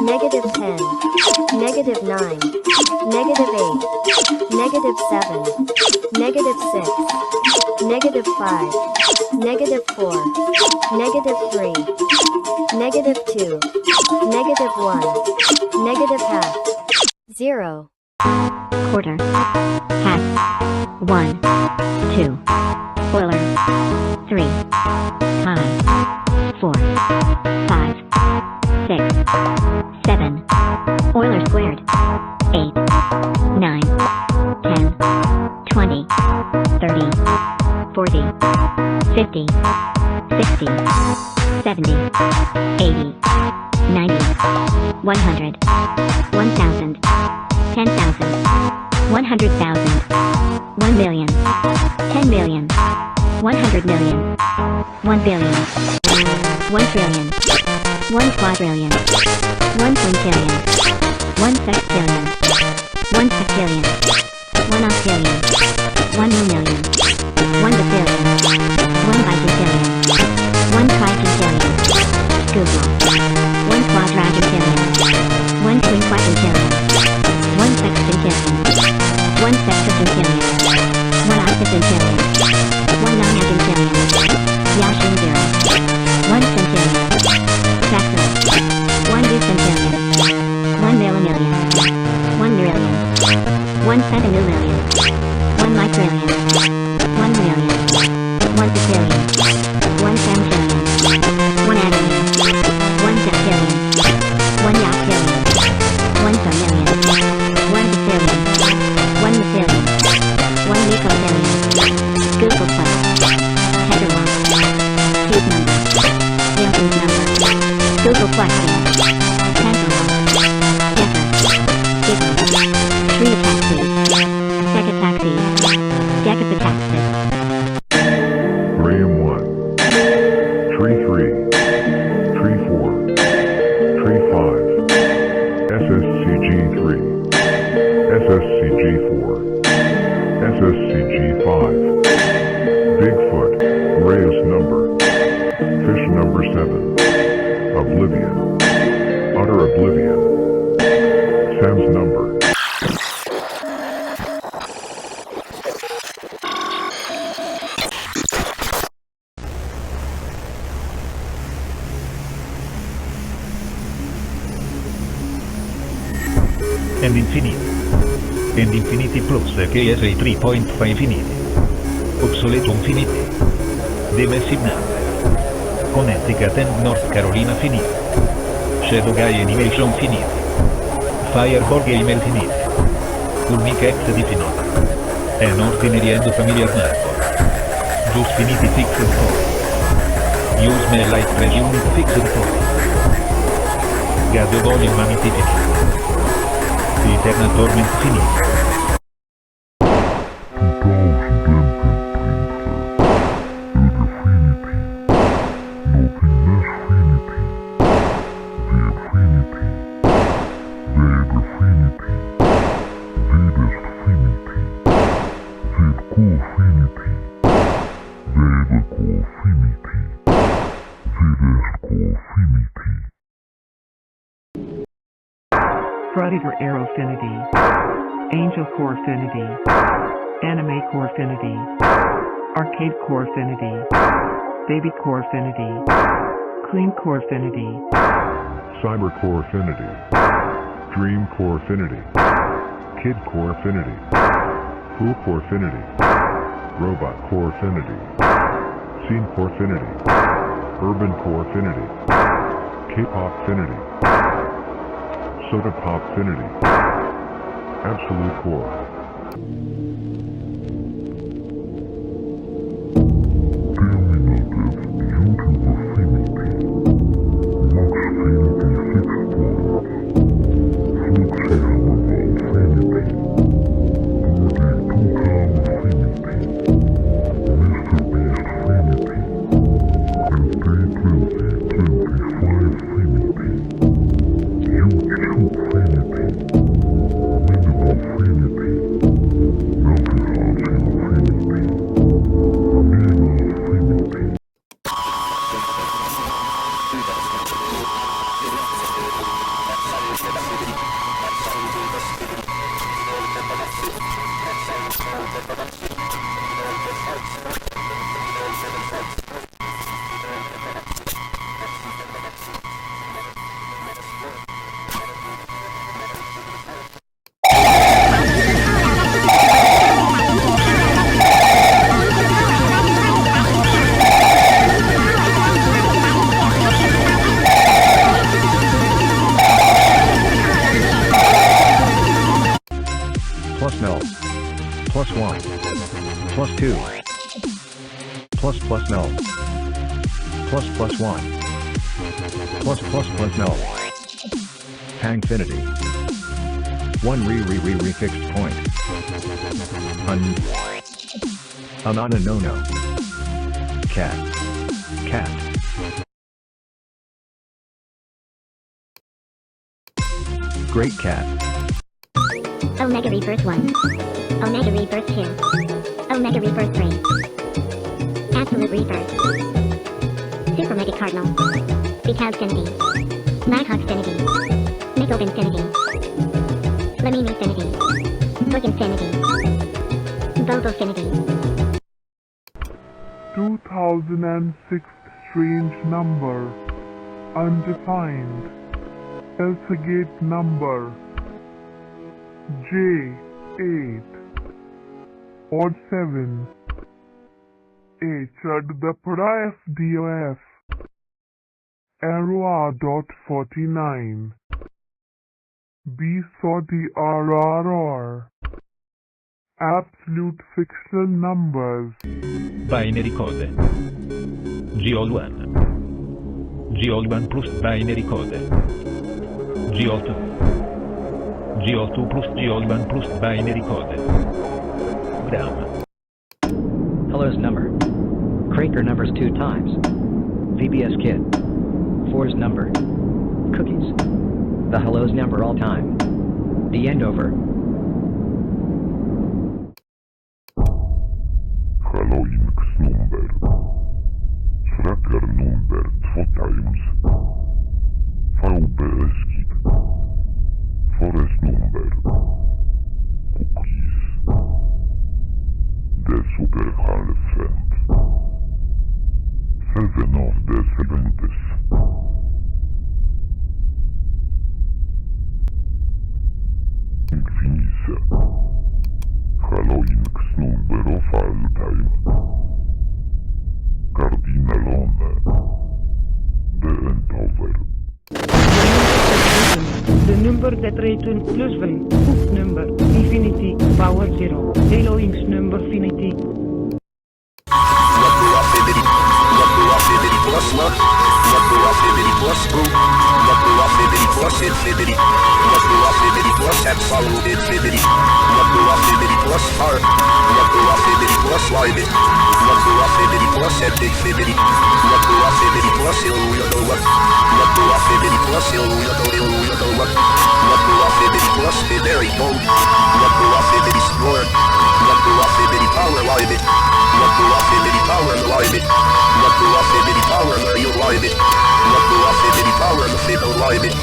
negative 10, negative 9, negative 8, negative 7, negative 6, negative 5, negative 4, negative 3, negative 2, negative 1, negative half, 0. Quarter, half, 1, 2, Euler, 3, pi, 4, 5, 6, 7, Euler squared, 8, 9, 10, 20, 30, 40, 50, 60, 70, 80, 90, 100, 1,000, 10,000, 100,000, 1 million, 10 million, 100 million, 1 billion, 1 trillion, 1 quadrillion, 1 quintillion, 1 sextillion, 1 septillion, 1 octillion, 1 million, 1 bazillion, 1 biquintillion, 1 triquintillion, Google, 1 quadragintillion, 1 quinquagintillion, 1 sextillion, 1 septuagintillion, 1 octogentillion, 1 nonagentillion, Yashin 0, 1 centillion, Factor, 1 ducentillion, 1 millimillion, 1 million, 1 centimillion, 1 micrillion, 1 million, 1 septillion, 1 femtillion, 1 attillion, 1 septillion, 1 yoctillion, 1 somillion, 1 decillion, 1 methillion, 1 mecotillion, Google Plus, Heterlog, Cube number, Wilson's number, Google question, Pentalog, Decker, Biggr, Triataxis, Decataxis, Decapitaxis. Graham 1, Tree 3, Tree 4, Tree 5, SSCG 3, SSCG 4, SSCG 5, Bigfoot, Reyes number, Fish number 7, Oblivion, Utter Oblivion, Sam's number. And Infinity. And Infinity Plus KSA 3.5 Infinity. Obsoleto Infinity. The Massive Number. Connecticut and North Carolina Finite. Shadow Guy Animation Finite. Fireball Game Infinite. Ulmic X Diffinota. An Ordinary and Familiar Number. Just Finity Fixed Point. Use My Light Presumed Fixed Point. God of All Humanity Finite. Eternal Torment Finite. Predator Arrow Affinity, Angel Core Affinity, Anime Core Affinity, Arcade Core Affinity, Baby Core Affinity, Clean Core Affinity, Cyber Core Affinity, Dream Core Affinity, Kid Core Affinity, Fool Core Affinity, Robot Core Affinity, Scene Core Affinity, Urban Core Affinity, K-Pop Affinity, Soda Pop Affinity, Absolute Core. plus plus null, plus plus 1, plus plus plus null, hangfinity, 1 re fixed point, anana no no, cat, great cat, Omega Rebirth 1. Omega Rebirth 2. Omega Rebirth 3. Absolute Rebirth. Super Mega Cardinal. Becow-finity. Nighthawk-finity. Nickel-infinity. Lemini-finity. Book-infinity. Bobo-finity. 2006 strange number. Undefined. Elsagate number. J8 odd 7 H at the para FDOF Arrow.49 B saw the RRR absolute fictional numbers binary code, G-all-1, G-all-1 plus binary code, G-all-2, G-all-2 plus G-all-1 plus binary code, gram. Hello's number. Craker numbers 2 times. VBS kid. 4's number. Cookies. The hello's number all time. The end over. Halloween's number. Tracker number 2 times. VBS kid. Forest number. Cookies. The super half friend. 7 of the 70s. Infinisa. Halloween's number of all time. Cardinalone. The end over. The number that returns plus 1, hoop number, infinity, power 0, Elohim's number finity. Plus 1, plus 2, plus infinity, plus absolute infinity, plus heart, plus light, plus end infinity, plus illuminova, plus illuminova, plus binary code, score, power light, power light, power you live it. Power the fiddle live it.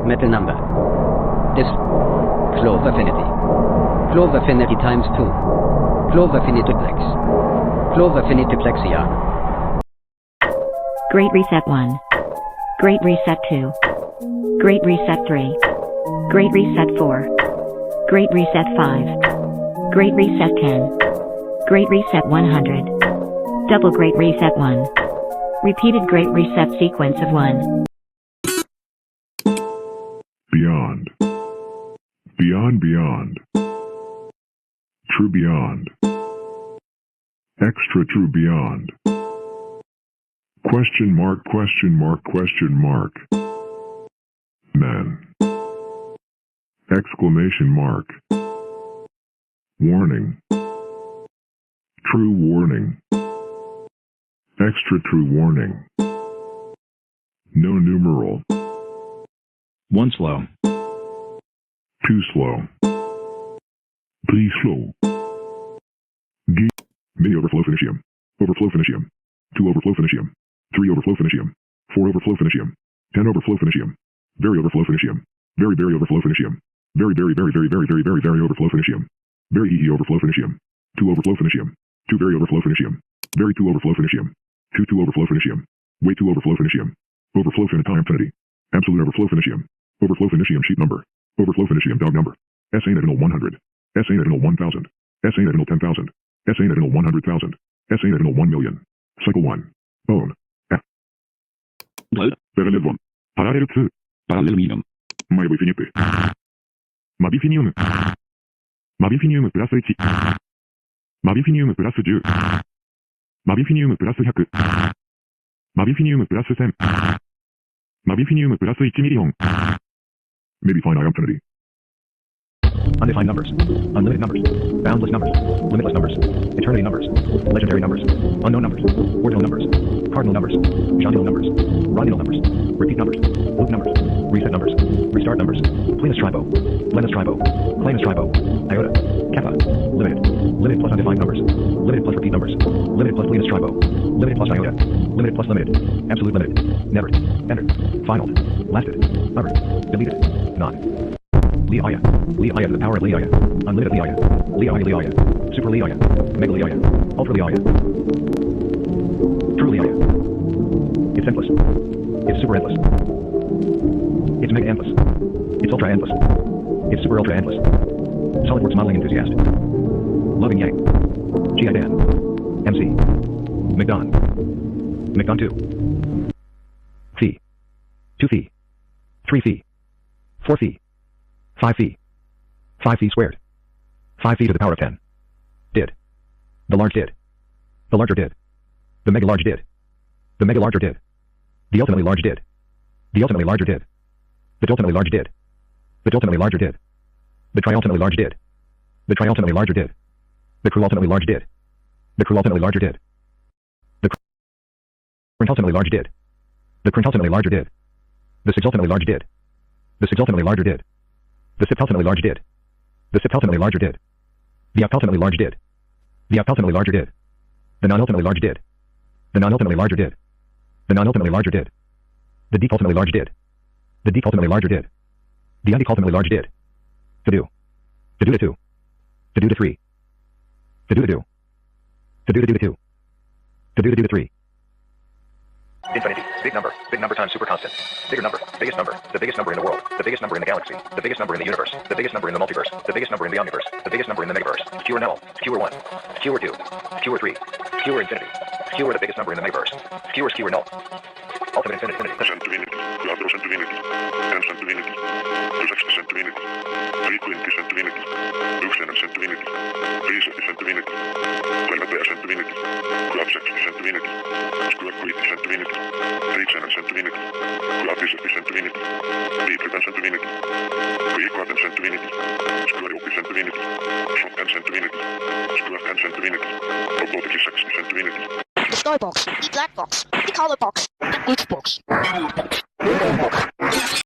Metal number. This. Cloverfinity. Cloverfinity times 2. Cloverfinitiplex. Cloverfinitiplexia. Great Reset 1. Great Reset 2. Great Reset 3. Great Reset 4. Great Reset 5. Great Reset 10. Great Reset 100. Double Great Reset 1. Repeated Great Reset sequence of 1. Beyond. Beyond beyond. True beyond. Extra true beyond. Question mark question mark question mark. Men. Exclamation mark. Warning. True warning. Extra true warning. No numeral. 1 slow. 2 slow. 3 slow. Mini overflow finitium. Overflow finitium. 2 overflow finitium. 3 overflow finitium. 4 overflow finitium. 10 overflow finitium. Very overflow finitium. Very overflow finitium. Very overflow finitium. Very overflow finitium. 2 overflow finitium. 2 very overflow finitium. Very 2 overflow finitium. 2 overflow finitium. Way 2 overflow finitium. Overflow finiti infinity. Absolute overflow finitium. Overflow finitium sheet number. Overflow finitium dog number. S ain't additional 100. S ain't additional 1000. S ain't additional 10,000. S ain't additional 100,000. S ain't additional 1 million. Cycle 1. Bone. F. Parallel 1. Parallel 2. Parallel minimum. Maille infinité. Mabifinium. Mabifinium plus 1. Mabifinium plus 10. Mabifinium plus 100. Mabifinium plus 1000. Mabifinium plus 1 million. Maybe finite infinity. Undefined numbers. Unlimited numbers. Boundless numbers. Limitless numbers. Eternity numbers. Legendary numbers. Unknown numbers. Ordinal numbers. Cardinal numbers. Johndial numbers. Rondinal numbers. Repeat numbers. Loop numbers. Reset numbers. Restart numbers. Plenus tribo. Lenus tribo. Clanus tribo. Iota. Kappa. Limited. Limited plus undefined numbers. Limited plus repeat numbers. Limited plus Plenus tribo. Limited plus iota. Limited plus limited. Absolute limited. Never. Entered. Final. Lasted. Covered. Deleted. Not. Leia. Leia to the power of Leia. Unlimited Leia. Leia Leia. Super Leia. Mega Leia. Ultra Leia. True Leia. It's endless. It's super endless. It's mega endless. It's ultra endless. It's super ultra endless. SolidWorks modeling enthusiast. Loving Yang. G.I. Dan. MC. McDon. McDon 2. Fee. 2 fee. 3 fee. 4 fee. 5 fee. 5 fee squared. 5 fee to the power of 10. Did. The large did. The larger did. The mega large did. The mega larger did. The ultimately large did. The ultimately larger did. The ultimately large did. The ultimately larger did. The triultimately large did. The triultimately larger did. The crew ultimately large did. The crew ultimately larger did. The crint ultimately large did. The crint ultimately larger did. The six ultimately large did. The six ultimately larger did. The sip ultimately large did. The sip ultimately larger did. The up ultimately large did. The up ultimately larger did. The non ultimately large did. The non ultimately larger did. The non ultimately larger did. The deep ultimately large did. The deep ultimately larger did. The undeep ultimately large did. To do. To do to 2. To do to 3. To do to do. To do to do to 2. To do to do to 3. Infinity. Big number. Big number times super constant. Bigger number. Biggest number. The biggest number in the world. The biggest number in the galaxy. The biggest number in the universe. The biggest number in the multiverse. The biggest number in the omniverse. The biggest number in the megaverse. Q or null. Q or 1. Q or 2. Q or 3. Q or infinity. Q or the biggest number in the megaverse. Q or null. Ultimate infinity. Percent divinity. 4% divinity. 10% divinity. 9% divinity. 50% divinity. 1% divinity. 5% divinity. 30% divinity. 12% divinity. 12% divinity. 7% divinity. 12% divinity. 5% divinity. 3% divinity. 12% divinity. 10% divinity. 12% divinity. Robotic 6% divinity. The sky box, the black box, the color box, the glitch box.